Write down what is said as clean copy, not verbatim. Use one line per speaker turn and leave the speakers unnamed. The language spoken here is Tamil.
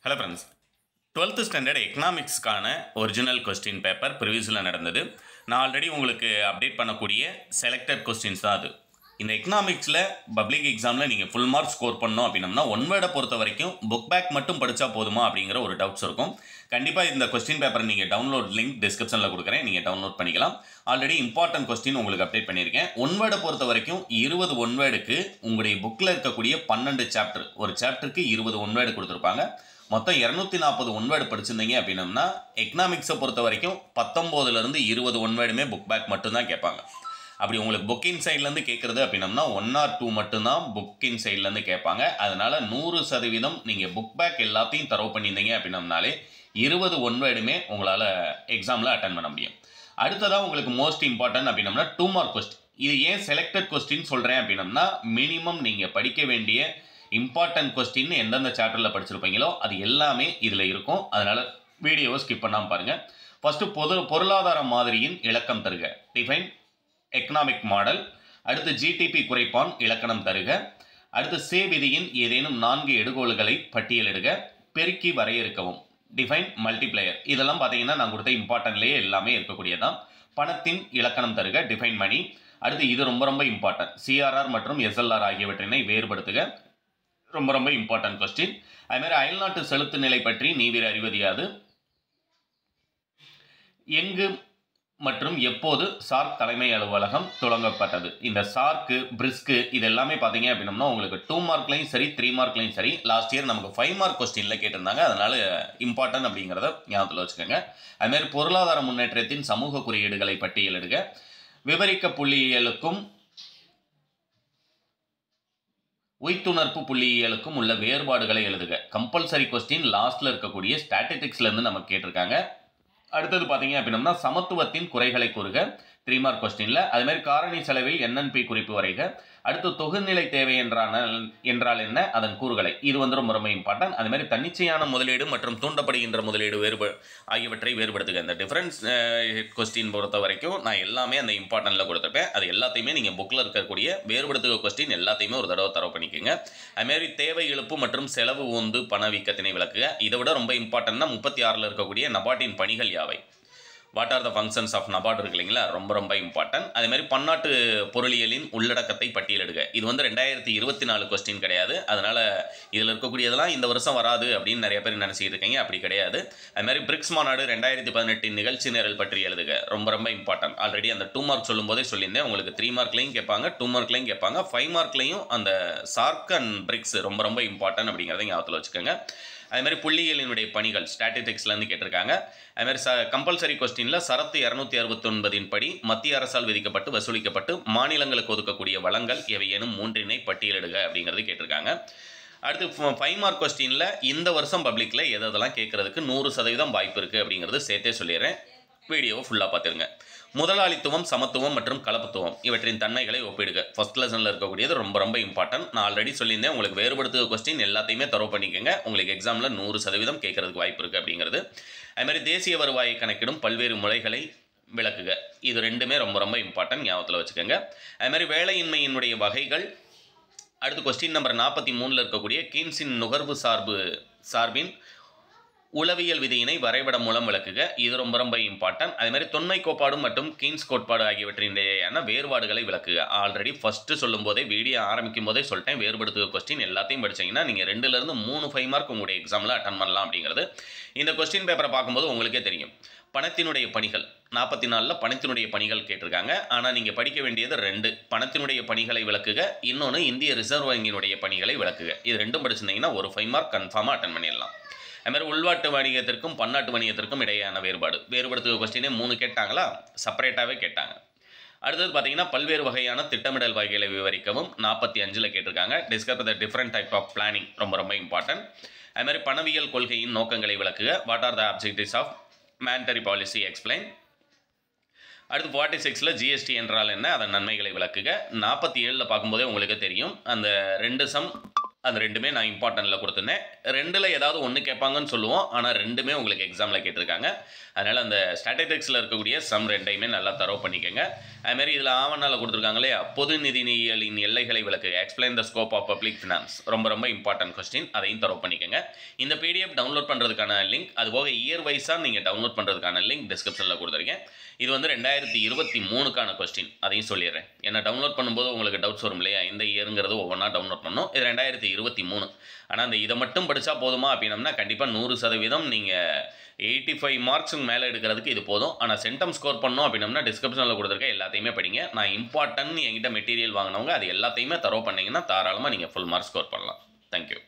ஹலோ ஃப்ரெண்ட்ஸ், 12th ஸ்டாண்டர்ட் எக்கனாமிக்ஸ்க்கான ஒரிஜினல் கொஸ்டின் பேப்பர் ப்ரிவியூஸில் நடந்தது. நான் ஆல்ரெடி உங்களுக்கு அப்டேட் பண்ணக்கூடிய செலக்டட் கொஸ்டின்ஸ் தான் அது. இந்த எக்கனாமிக்ஸில் பப்ளிக் எக்ஸாமில் நீங்கள் ஃபுல் மார்க் ஸ்கோர் பண்ணோம் அப்படின்னம்னா ஒன் வேர்டை பொறுத்த வரைக்கும் புக் பேக் மட்டும் படித்தா போதுமா அப்படிங்கிற ஒரு டவுட்ஸ் இருக்கும். கண்டிப்பாக இந்த கொஸ்டின் பேப்பர் நீங்கள் டவுன்லோட் லிங்க் டிஸ்கிரிப்ஷனில் கொடுக்குறேன், நீங்கள் டவுன்லோட் பண்ணிக்கலாம். ஆல்ரெடி இம்பார்ட்டன்ட் கொஸ்டின் உங்களுக்கு அப்டேட் பண்ணியிருக்கேன். ஒன் வேர்டை பொறுத்த வரைக்கும் 20 ஒன் வேர்டுக்கு உங்களுடைய புக்கில் இருக்கக்கூடிய 12 சாப்டர், ஒரு சாப்டருக்கு 20 ஒன் வேர்டு கொடுத்துருப்பாங்க. மொத்தம் 240 ஒன் வேர்டு படிச்சிருந்தீங்க அப்படின்னம்னா எக்கனாமிக்ஸை பொறுத்த வரைக்கும் 19லேருந்து 20 ஒன் வேர்டுமே புக் பேக் மட்டும்தான் கேட்பாங்க. அப்படி உங்களுக்கு புக்கின் சைட்லேருந்து கேட்குறது அப்படின்னம்னா 1 or 2 மட்டும்தான் புக்கின் சைட்லேருந்து கேட்பாங்க. அதனால் 100% நீங்கள் புக் பேக் எல்லாத்தையும் தரவு பண்ணியிருந்தீங்க அப்படின்னம்னாலே 20 ஒன் வேர்டுமே உங்களால் எக்ஸாமில் அட்டன் பண்ண முடியும். அடுத்ததாக உங்களுக்கு மோஸ்ட் இம்பார்ட்டன்ட் அப்படின்னம்னா 2 மார்க் கொஸ்டின். இது ஏன் செலக்டட் கொஸ்டின் சொல்கிறேன் அப்படின்னம்னா மினிமம் நீங்கள் படிக்க வேண்டிய இம்பார்ட்டன்ட் கொஸ்டின் எந்தெந்த சாப்டரில் படிச்சிருப்பீங்களோ அது எல்லாமே இதில் இருக்கும். அதனால் வீடியோவை ஸ்கிப் பண்ணாமல் பாருங்கள். ஃபஸ்ட்டு பொருளாதார மாதிரியின் இலக்கம் தருக, டிஃபைன் எக்கனாமிக் மாடல். அடுத்து ஜிடிபி குறைப்பான் இலக்கணம் தருக. அடுத்து சே விதியின் ஏதேனும் 4 எடுகோள்களை பட்டியலிடுக. பெருக்கி வரையறுக்கவும், டிஃபைன் மல்டிப்ளையர். இதெல்லாம் பார்த்தீங்கன்னா நான் கொடுத்த இம்பார்ட்டன்ட்லேயே எல்லாமே இருக்கக்கூடியதான். பணத்தின் இலக்கணம் தருக, டிஃபைன் மணி. அடுத்து இது ரொம்ப ரொம்ப இம்பார்ட்டன்ட், சிஆர்ஆர் மற்றும் எஸ்எல்ஆர் ஆகியவற்றினை வேறுபடுத்துக. ரொம்ப ரொம்ப இம்பார்ட்டன்ட் கொஸ்டின். அதுமாதிரி அயல்நாட்டு செலுத்து நிலை பற்றி நீவிர அறிவது யாது? எங்கு மற்றும் எப்போது சார்க் தலைமை அலுவலகம் தொடங்கப்பட்டது? இந்த சார்க்கு, பிரிஸ்க்கு இது எல்லாமே பார்த்தீங்க அப்படின்னம்னா உங்களுக்கு 2 மார்க்லையும் சரி 3 மார்க்லையும் சரி லாஸ்ட் இயர் நமக்கு 5 மார்க் கொஸ்டினில் கேட்டிருந்தாங்க. அதனால் இம்பார்ட்டன்ட் அப்படிங்கிறத ஞாபகத்தில் வச்சுக்கோங்க. அதுமாதிரி பொருளாதார முன்னேற்றத்தின் சமூக குறியீடுகளை பட்டியலிடுக. விவரிக்க புள்ளியியலுக்கும் உய்த்துணர்ப்பு புள்ளியியலுக்கும் உள்ள வேறுபாடுகளை எழுதுக. கம்பல்சரி கொஸ்டின் லாஸ்ட்டில் இருக்கக்கூடிய ஸ்டாட்டிஸ்டிக்ஸ்லேருந்து நமக்கு கேட்டிருக்காங்க. அடுத்தது பார்த்தீங்க அப்படின்னம்னா சமத்துவத்தின் குறைகளை கூறுக, 3 மார்க் கொஸ்டினில். அதுமாதிரி காரணி செலவில் NNP குறிப்பு வரைக. அடுத்து தொகுநிலை தேவை என்றால் என்ன, அதன் கூறுகளை. இது ரொம்ப ரொம்ப இம்பார்ட்டன்ட். அதுமாதிரி தன்னிச்சையான முதலீடு மற்றும் தூண்டப்படுகின்ற முதலீடு ஆகியவற்றை வேறுபடுத்துக. இந்த டிஃபரன்ஸ் கொஸ்டின் பொறுத்த வரைக்கும் நான் எல்லாமே அந்த இம்பார்ட்டன்ட்டில் கொடுத்துருப்பேன். அது எல்லாத்தையுமே நீங்கள் புக்கில் இருக்கக்கூடிய வேறுபடுத்துக கொஸ்டின் எல்லாத்தையுமே ஒரு தடவை தரவு பண்ணிக்கோங்க. அதுமாதிரி தேவை இழப்பு மற்றும் செலவு உந்து பணவீக்கத்தினை விளக்குக. இதை விட ரொம்ப இம்பார்ட்டன்ட்னா 36ல் இருக்கக்கூடிய நபார்டின் பணிகள் யாவை? What are the functions of NABARD இருக்கு இல்லைங்களா, ரொம்ப ரொம்ப இம்பார்ட்டன்ட். அதேமாதிரி பன்னாட்டு பொருளியலின் உள்ளடக்கத்தை பட்டியலிடுக. இது 2024 கொஸ்டின் கிடையாது. அதனால் இதில் இருக்கக்கூடியதெல்லாம் இந்த வருஷம் வராது அப்படின்னு நிறைய பேர் நினச்சிட்டு இருக்கீங்க. அப்படி கிடையாது. அதுமாதிரி பிரிக்ஸ் மாநாடு 2018 நிகழ்ச்சி நிரல் பற்றி எழுதுக. ரொம்ப ரொம்ப இம்பார்ட்டன்ட். ஆல்ரெடி அந்த 2 மார்க் சொல்லும் போதே சொல்லியிருந்தேன். உங்களுக்கு 3 மார்க்லையும் கேட்பாங்க, 2 மார்க்லையும் கேட்பாங்க, 5 மார்க்லையும் அந்த சார்க் அண்ட் பிரிக்ஸ் ரொம்ப ரொம்ப இம்பார்ட்டன்ட் அப்படிங்கிறத ஞாபகத்தில் வச்சுக்கோங்க. அதுமாதிரி புள்ளியியலினுடைய பணிகள் ஸ்டாட்டிஸ்டிக்ஸ்லேருந்து கேட்டிருக்காங்க. அதுமாதிரி கம்பல்சரி கொஸ்டினில் சரத்து 269 படி மத்திய அரசால் விதிக்கப்பட்டு வசூலிக்கப்பட்டு மாநிலங்களுக்கு ஒதுக்கக்கூடிய வளங்கள் எவையேனும் 3 பட்டியலிடுக அப்படிங்கிறது கேட்டிருக்காங்க. அடுத்து 5 மார்க் கொஸ்டினில் இந்த வருஷம் பப்ளிக்கில் எதெல்லாம் கேட்கறதுக்கு 100% வாய்ப்பு இருக்குது அப்படிங்கிறது சேர்த்தே சொல்லிடுறேன். வீடியோவை ஃபுல்லாக பார்த்துருங்க. முதலாளித்துவம், சமத்துவம் மற்றும் கலப்புத்துவம் இவற்றின் தன்மைகளை ஒப்பிடுக. ஃபர்ஸ்ட் லெசனில் இருக்கக்கூடியது ரொம்ப ரொம்ப இம்பார்ட்டன்ட். நான் ஆல்ரெடி சொல்லியிருந்தேன், உங்களுக்கு வேறுபடுத்துக கொஸ்டின் எல்லாத்தையுமே தரவு பண்ணிக்கோங்க. உங்களுக்கு எக்ஸாமில் 100% கேட்கறதுக்கு வாய்ப்பு இருக்குது அப்படிங்கிறது. அதுமாதிரி தேசிய வருவாயை கணக்கிடும் பல்வேறு முறைகளை விளக்குக. இது ரெண்டுமே ரொம்ப ரொம்ப இம்பார்ட்டன்ட், ஞாபகத்தில் வச்சுக்கோங்க. அதுமாதிரி வேலையின்மையினுடைய வகைகள். அடுத்து கொஸ்டின் நம்பர் 43ல் இருக்கக்கூடிய கீன்ஸின் நுகர்வு சார்பின் உளவியல் விதியினை வரைபடம் மூலம் விளக்குக. இது ரொம்ப ரொம்ப இம்பார்ட்டன்ட். அதுமாதிரி தொன்மை கோட்பாடு மற்றும் கீன்ஸ் கோட்பாடு ஆகியவற்றின் வேறுபாடுகளை விளக்குக. ஆல்ரெடி ஃபஸ்ட்டு சொல்லும் போதே வீடியோ ஆரம்பிக்கும் போதே சொல்லிட்டேன், வேறுபடுத்துக கொஸ்டின் எல்லாத்தையும் படிச்சிங்கன்னா நீங்கள் 2லேருந்து 3 5 மார்க் உங்களுடைய எக்ஸாமில் அட்டன் பண்ணலாம் அப்படிங்கிறது. இந்த கொஸ்டின் பேப்பரை பார்க்கும்போது உங்களுக்கே தெரியும். பணத்தினுடைய பணிகள் 44ல் பணத்தினுடைய பணிகள் கேட்டிருக்காங்க. ஆனால் நீங்கள் படிக்க வேண்டியது 2. பணத்தினுடைய பணிகளை விளக்குக, இன்னொன்று இந்திய ரிசர்வ் வங்கியினுடைய பணிகளை விளக்குக. இது 2 படிச்சிருந்தீங்கன்னா ஒரு 5 மார்க் கன்ஃபார்மாக அட்டன் பண்ணிடலாம். அதுமாதிரி உள்நாட்டு வணிகத்திற்கும் பன்னாட்டு வணிகத்திற்கும் இடையேயான வேறுபடுத்துக கொஸ்டினே 3 கேட்டாங்களா, செப்பரேட்டாகவே கேட்டாங்க. அடுத்தது பார்த்தீங்கன்னா பல்வேறு வகையான திட்டமிடல் வகைகளை விவரிக்கவும் 45ல் கேட்டிருக்காங்க. Discuss the different type of planning ரொம்ப ரொம்ப இம்பார்ட்டன்ட். அதுமாதிரி பணவியல் கொள்கையின் நோக்கங்களை விளக்குக. What are the objectives of monetary policy explain. அடுத்து 46ல் ஜிஎஸ்டி என்றால் என்ன, அதன் நன்மைகளை விளக்குக. 47ல் பார்க்கும்போதே உங்களுக்கு தெரியும், அந்த 2 சம் அந்த ரெண்டுமே நான் இம்பார்ட்டன்ட்டில் கொடுத்துருந்தேன். 2ல் ஏதாவது ஒன்று கேட்பாங்கன்னு சொல்லுவோம். ஆனால் ரெண்டுமே உங்களுக்கு எக்ஸாமில் கேட்டிருக்காங்க. அதனால் அந்த ஸ்டாட்டிஸ்டிக்ஸில் இருக்கக்கூடிய சம் ரெண்டையுமே நல்லா தரவு பண்ணிக்கோங்க. அதுமாரி இதில் ஆவணால் கொடுத்துருக்காங்க இல்லையா, பொது நிதியியலின் எல்லைகளை விளக்கு, explain the scope of public finance, ரொம்ப ரொம்ப இம்பார்ட்டன்ட் கொஸ்டின். அதையும் தரவு பண்ணிக்கோங்க. இந்த பிடிஎஃப் டவுன்லோட் பண்ணுறதுக்கான லிங்க், அதுபோக இயர் வைஸாக நீங்கள் டவுன்லோட் பண்ணுறதுக்கான லிங்க் டிஸ்கிரிப்ஷனில் கொடுத்துருக்கேன். இது வந்து 2023க்கான கொஸ்டின், அதையும் சொல்லிடுறேன். ஏன்னா டவுன்லோட் பண்ணும்போது உங்களுக்கு டவுட்ஸ் வரும் இல்லையா, இந்த இயருங்கிறது ஒவ்வொன்றா டவுன்லோட் பண்ணணும். இது 2023. ஆனால் அந்த இதை மட்டும் படித்தா போதுமா அப்படின்னம்னா கண்டிப்பாக 100% நீங்கள் 85 மார்க்ஸுக்கு மேலே எடுக்கிறதுக்கு இது போதும். ஆனால் சென்டம் ஸ்கோர் பண்ணோம் அப்படின்னம்னா டிஸ்கிரிப்ஷனில் கொடுத்துருக்க எல்லாத்தையுமே படிங்க. நான் இம்பார்ட்டன்ட் என்கிட்ட மெட்டீரியல் வாங்கினவங்க அது எல்லாத்தையுமே தரவு பண்ணிங்கன்னா தாராளமாக நீங்கள் ஃபுல் மார்க் ஸ்கோர் பண்ணலாம். தேங்க்யூ.